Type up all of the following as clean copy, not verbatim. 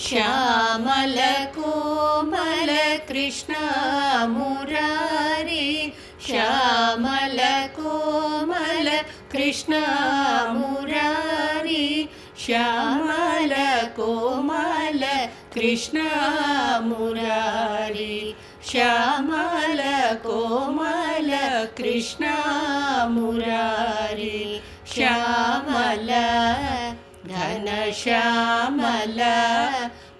श्यामल कोमल कृष्ण मुरारी श्यामल कोमल कृष्ण मुरारी श्यामल कोमल कृष्ण मुरारी श्यामल कोमल कृष्ण मुरारी श्यामल घन श्यामल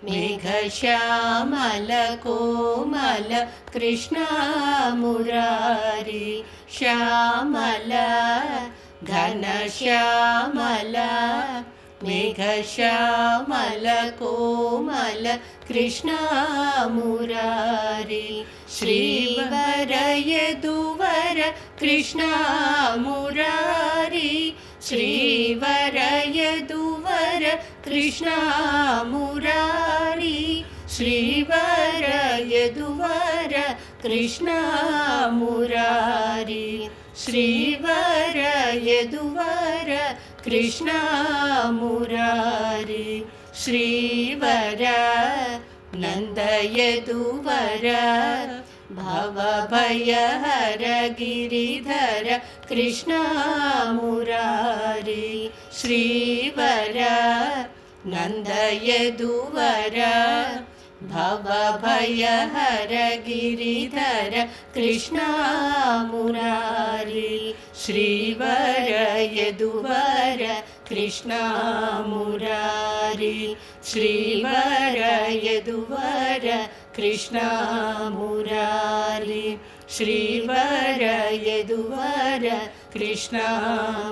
मेघ श्यामल कोमल कृष्ण मुरारी श्यामल घन श्यामल मेघ श्यामल कोमल कृष्ण मुरारी श्रीवर यदुवर कृष्ण मुरारी श्रीवर यदुवर कृष्ण मुरारी श्रीवर यदुवर कृष्ण मुरारी श्रीवर यदुवर कृष्ण मुरारी श्रीवर नंद यदुवर भवभयहर गिरिधर कृष्ण मुरारी श्रीवर नंद यदुवर भवभयहर गिरिधर कृष्ण मुरारी श्रीवर यदुवर कृष्ण मुरारी श्रीवर यदुवर कृष्ण मुरारी श्रीवर यदुवर कृष्ण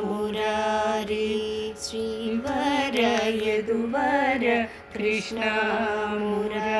मुरारी श्रीवर यदुवर कृष्ण मुरारी।